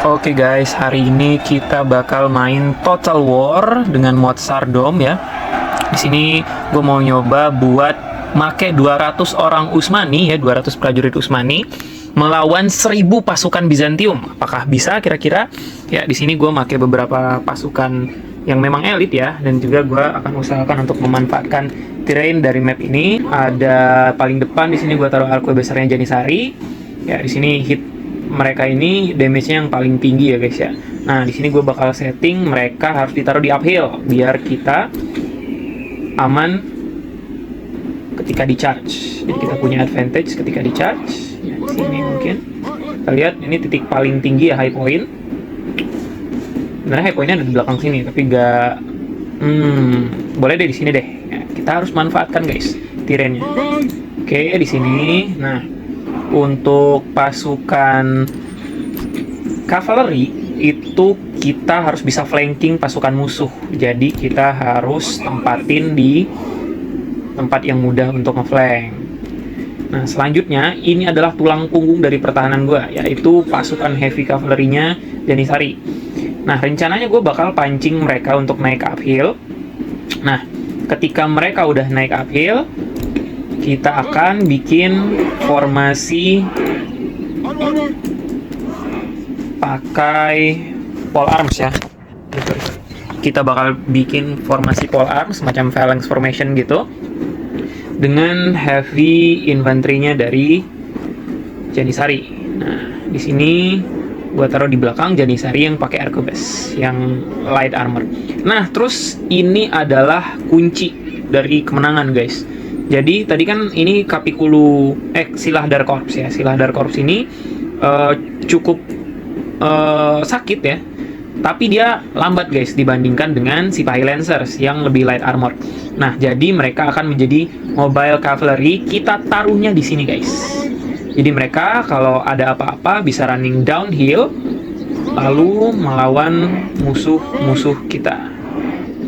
Oke guys, hari ini kita bakal main Total War dengan mod Sardom ya. Di sini gue mau nyoba buat make 200 orang Utsmani ya, 200 prajurit Utsmani melawan 1000 pasukan Bizantium. Apakah bisa kira-kira? Ya, di sini gue make beberapa pasukan yang memang elit ya, dan juga gue akan usahakan untuk memanfaatkan terrain dari map ini. Ada paling depan di sini gue taruh arko besarnya Janisari. Ya, di sini hit mereka ini damage-nya yang paling tinggi ya guys ya. Nah, di sini gue bakal setting mereka harus ditaruh di uphill biar kita aman ketika di charge. Jadi kita punya advantage ketika di charge. Ya, di sini mungkin kita lihat ini titik paling tinggi ya, high point. Sebenarnya high point-nya ada di belakang sini, tapi gak boleh deh di sini deh. Ya, kita harus manfaatkan guys terrainnya. Oke, di sini. Nah, untuk pasukan cavalry itu kita harus bisa flanking pasukan musuh. Jadi kita harus tempatin di tempat yang mudah untuk ngeflank. Nah, selanjutnya ini adalah tulang punggung dari pertahanan gue, yaitu pasukan heavy cavalry-nya Janisari. Nah, rencananya gue bakal pancing mereka untuk naik uphill. Nah, ketika mereka udah naik uphill, kita akan bikin formasi pakai pole arms ya. Kita bakal bikin formasi pole arms semacam phalanx formation gitu dengan heavy infantry-nya dari Janisari. Nah, di sini gua taruh di belakang Janisari yang pakai arquebus yang light armor. Nah, terus ini adalah kunci dari kemenangan guys. Jadi tadi kan ini Capiculu Silahdar Corps ya. Silahdar Corps ini cukup sakit ya. Tapi dia lambat guys dibandingkan dengan Sipahi Lancers yang lebih light armor. Nah, jadi mereka akan menjadi mobile cavalry. Kita taruhnya di sini guys. Jadi mereka kalau ada apa-apa bisa running downhill lalu melawan musuh-musuh kita.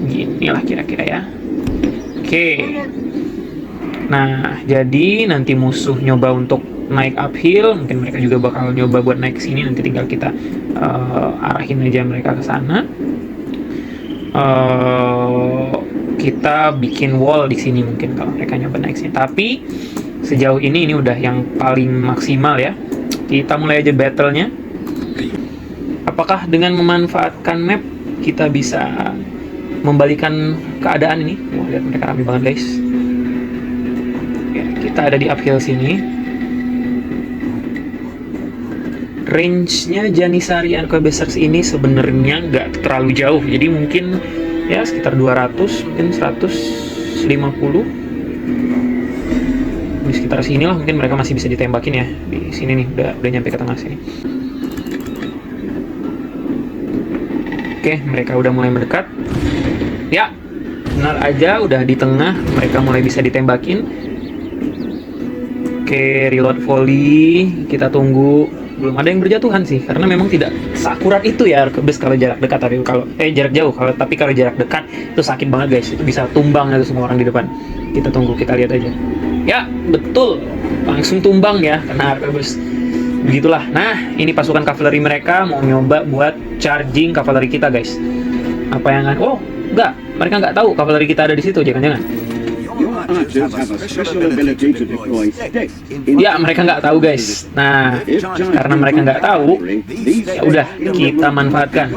Ginilah kira-kira ya. Oke. Nah, jadi nanti musuh nyoba untuk naik uphill, mungkin mereka juga bakal nyoba buat naik ke sini. Nanti tinggal kita arahin aja mereka ke sana. Kita bikin wall di sini mungkin kalau mereka nyoba naik sini. Tapi sejauh ini udah yang paling maksimal ya. Kita mulai aja battle-nya. Apakah dengan memanfaatkan map kita bisa membalikan keadaan ini? Wah, lihat mereka ramai banget guys. Kita ada di uphill sini. Range-nya Janisari Arquebusiers ini sebenarnya nggak terlalu jauh. Jadi mungkin ya sekitar 200, mungkin 150. Di sekitar sini lah mungkin mereka masih bisa ditembakin ya. Di sini nih, udah nyampe ke tengah sini. Oke, mereka udah mulai mendekat. Ya, benar aja udah di tengah, mereka mulai bisa ditembakin. Oke, reload volley, kita tunggu. Belum ada yang berjatuhan sih, karena memang tidak seakurat itu ya arquebus kalau jarak dekat. Tapi kalau jarak jauh, tapi kalau jarak dekat itu sakit banget guys. Itu bisa tumbang itu semua orang di depan. Kita tunggu, kita lihat aja. Ya, betul, langsung tumbang ya karena arquebus. Begitulah. Nah, ini pasukan cavalry mereka mau nyoba buat charging cavalry kita guys. Apa yang oh enggak, mereka nggak tahu cavalry kita ada di situ, jangan-jangan. Ya, mereka nggak tahu guys. Nah, karena mereka nggak tahu, ya udah kita manfaatkan.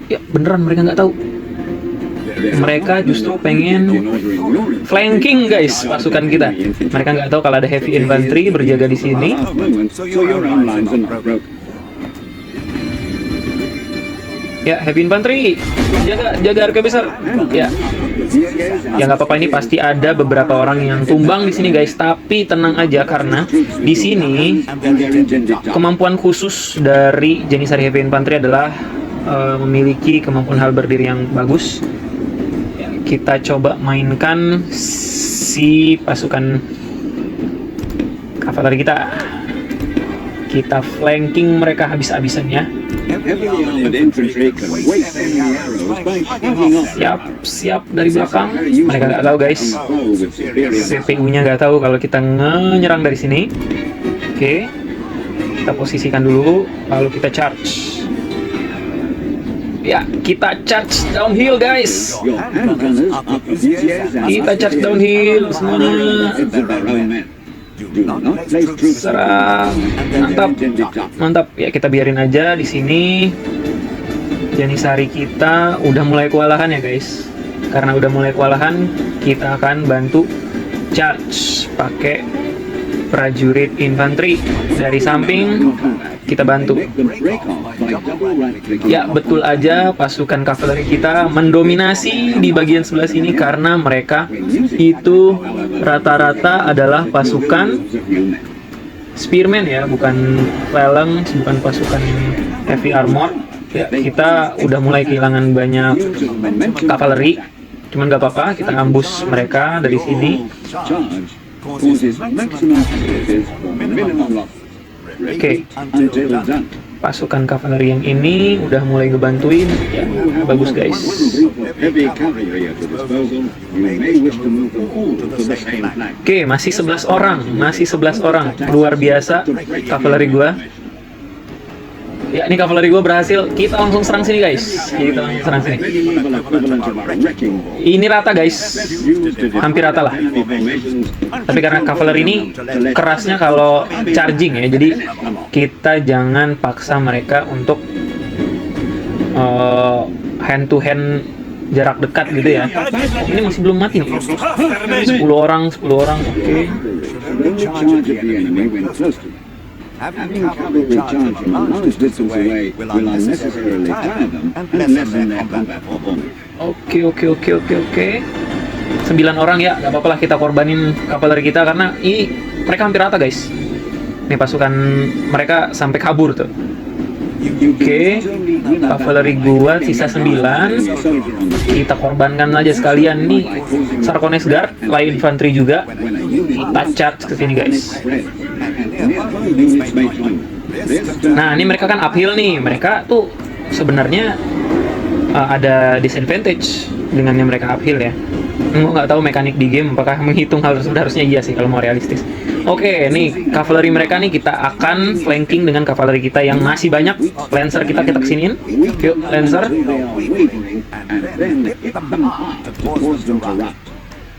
Ya, beneran mereka nggak tahu. Mereka justru pengen flanking guys pasukan kita. Mereka nggak tahu kalau ada heavy infantry berjaga di sini. Ya, heavy infantry, jaga arquebus besar. Ya, nggak apa-apa, ini pasti ada beberapa orang yang tumbang di sini guys. Tapi tenang aja karena di sini kemampuan khusus dari Janisari heavy infantry adalah memiliki kemampuan halberdier yang bagus. Ya, kita coba mainkan si pasukan cavalry kita. Kita flanking mereka habis-habisan ya. Siap dari belakang. Mereka nggak tahu guys. CPU-nya nggak tahu kalau kita nyerang dari sini. Oke, kita posisikan dulu, lalu kita charge. Ya, kita charge downhill guys. Kita charge downhill semuanya. Serang, mantap, mantap. Ya, kita biarin aja di sini. Janisari kita udah mulai kewalahan ya guys. Karena udah mulai kewalahan, kita akan bantu charge pakai prajurit infanteri dari samping. Kita bantu. Ya, betul aja, pasukan kavaleri kita mendominasi di bagian sebelah sini karena mereka itu rata-rata adalah pasukan spearman ya, bukan phalanx, bukan pasukan heavy armor. Ya, kita udah mulai kehilangan banyak kavaleri. Cuman gak apa-apa, kita ambush mereka dari sini. Oke, pasukan kavaleri yang ini udah mulai ngebantuin, ya, bagus guys. Oke, masih 11 orang, luar biasa kavaleri gua. Ya, ini kavaleri gue berhasil. Kita langsung serang sini guys. Ini rata guys, hampir rata lah. Tapi karena kavaleri ini kerasnya kalau charging ya, jadi kita jangan paksa mereka untuk hand to hand jarak dekat gitu ya. Ini masih belum mati nih. 10 orang. Oke. Having cavalry charge from a long distance away will unnecessarily tire them and lessen their combat performance. Oke. 9 orang ya, gak apa-apa lah kita korbanin kavaleri kita karena ini mereka hampir rata guys. Nih pasukan mereka sampai kabur tuh. Oke, kavaleri gua sisa 9. Kita korbankan aja sekalian nih Sarkones Guard, light infantry juga. Kita charge ke sini guys. Nah, ini mereka kan uphill nih. Mereka tuh sebenarnya ada disadvantage dengannya mereka uphill ya. Gue nggak tahu mekanik di game apakah menghitung hal tersebut, harusnya iya sih kalau mau realistis. Oke, nih kavaleri mereka nih kita akan flanking dengan kavaleri kita yang masih banyak. Lancer kita kesiniin. Yuk, Lancer.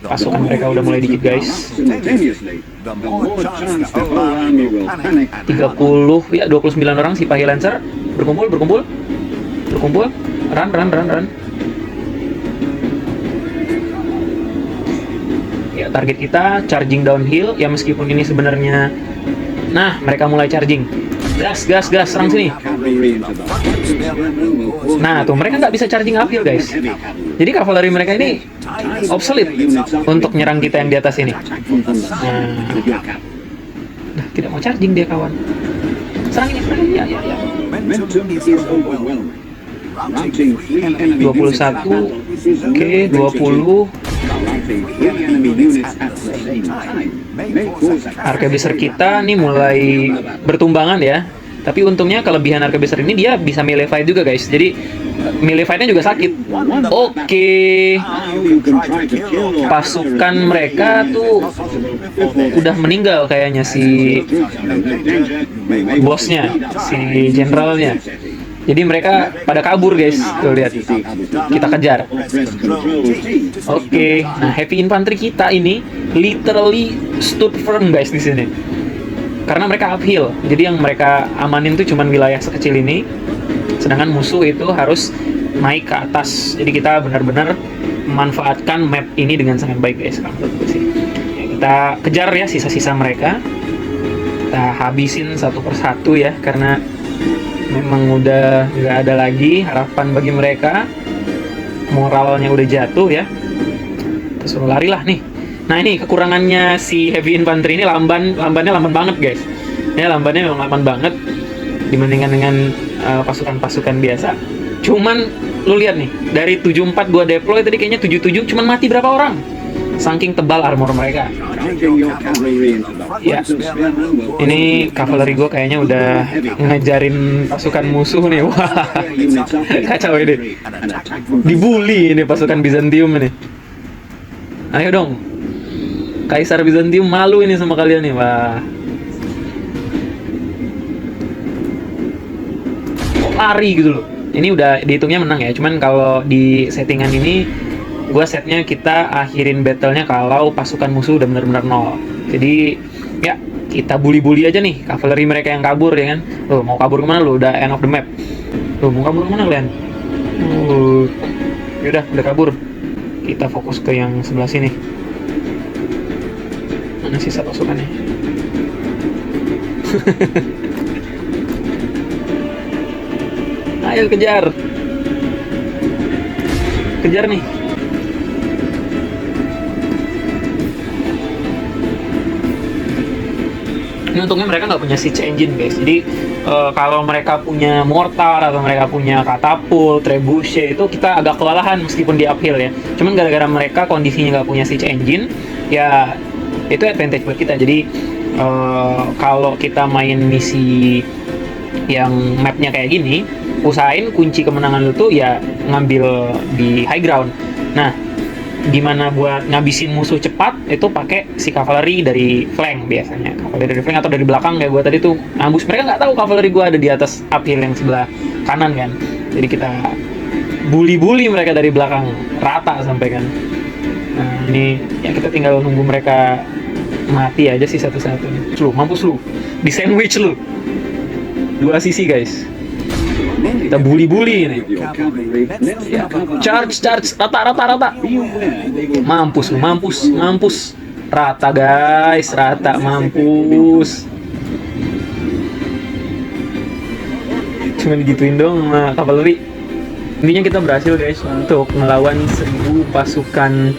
Pasukan mereka udah mulai dikit guys. 30 ya, 29 orang Sipahi Lancer berkumpul. Run. Ya, target kita charging downhill ya, meskipun ini sebenarnya. Nah, mereka mulai charging. Gas, serang sini. Nah, tuh mereka nggak bisa charging uphill guys. Jadi kavaleri mereka ini obsolete untuk nyerang kita yang di atas ini. Nah, tidak mau charging dia kawan. Serang ini. Ya. 21. Oke, 20. Arquebuser kita nih mulai bertumbangan ya. Tapi untungnya kelebihan Arquebuser ini dia bisa melee fight juga guys. Jadi melee fight-nya juga sakit. Oke. Pasukan mereka tuh udah meninggal kayaknya, si bosnya, si generalnya. Jadi mereka pada kabur guys, tuh lihat. Kita kejar. Oke. Nah, heavy infantry kita ini literally stood firm guys di sini. Karena mereka uphill. Jadi yang mereka amanin tuh cuman wilayah sekecil ini. Sedangkan musuh itu harus naik ke atas. Jadi kita benar-benar memanfaatkan map ini dengan sangat baik guys. Kita kejar ya sisa-sisa mereka. Kita habisin satu persatu ya, karena memang udah nggak ada lagi harapan bagi mereka. Moralnya udah jatuh ya. Terus lari lah nih. Nah, ini kekurangannya si heavy infantry ini, lambannya lamban banget guys. Ya, lambannya memang lamban banget dibandingkan dengan pasukan-pasukan biasa. Cuman lu lihat nih, dari 74 gua deploy tadi kayaknya 77 cuman mati berapa orang? Saking tebal armor mereka. Ya, ini kavaleri gue kayaknya udah ngejarin pasukan musuh nih. Wah, kacau ini. Dibully ini pasukan Bizantium ini. Ayo dong, Kaisar Bizantium malu ini sama kalian nih. Wah, lari gitu loh. Ini udah dihitungnya menang ya, cuman kalau di settingan ini gua setnya kita akhirin battle-nya kalau pasukan musuh udah benar-benar nol. Jadi ya kita bully-bully aja nih cavalry mereka yang kabur ya kan. Loh, mau kabur kemana lu? Udah end of the map. Loh, mau kabur kemana kalian? Yaudah, udah kabur. Kita fokus ke yang sebelah sini. Mana sisa pasukannya? Ayo kejar. Kejar nih. Ini untungnya mereka nggak punya siege engine guys. Jadi kalau mereka punya mortar atau mereka punya katapult, trebuchet itu kita agak kewalahan meskipun di uphill ya. Cuman gara-gara mereka kondisinya nggak punya siege engine, ya itu advantage buat kita. Jadi kalau kita main misi yang mapnya kayak gini, usahain kunci kemenangan lu tuh ya ngambil di high ground. Nah, gimana buat ngabisin musuh cepat itu pakai si cavalry dari flank biasanya, cavalry dari flank atau dari belakang kayak gue tadi tuh ngambus. Mereka nggak tahu cavalry gue ada di atas uphill yang sebelah kanan kan, jadi kita bully mereka dari belakang rata sampai kan. Nah ini ya kita tinggal nunggu mereka mati aja sih satu-satu. Lu mampus lu, di sandwich lu dua sisi guys. Kita bully ini. Ya. Charge, rata. Mampus. Rata guys, mampus. Cuma digituin dong sama cavalry. Intinya kita berhasil guys untuk melawan 1000 pasukan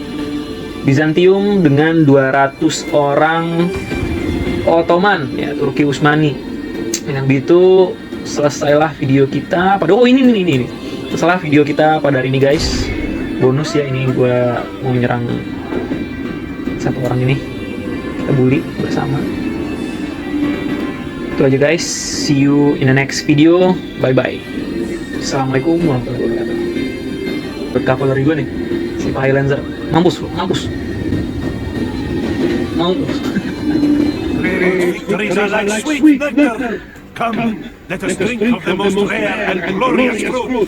Bizantium dengan 200 orang Ottoman ya, Turki Utsmani. Dengan begitu selesailah video kita pada ini. Selesailah video kita pada hari ini guys. Bonus ya, ini gue mau menyerang satu orang ini. Kita bully bersama. Itu aja guys. See you in the next video. Bye bye. Assalamualaikum warahmatullahi wabarakatuh. Cavalry gue nih, si Highlancer. Mampus. Victories are like sweet nectar. Come, let us drink of the most rare and glorious fruit.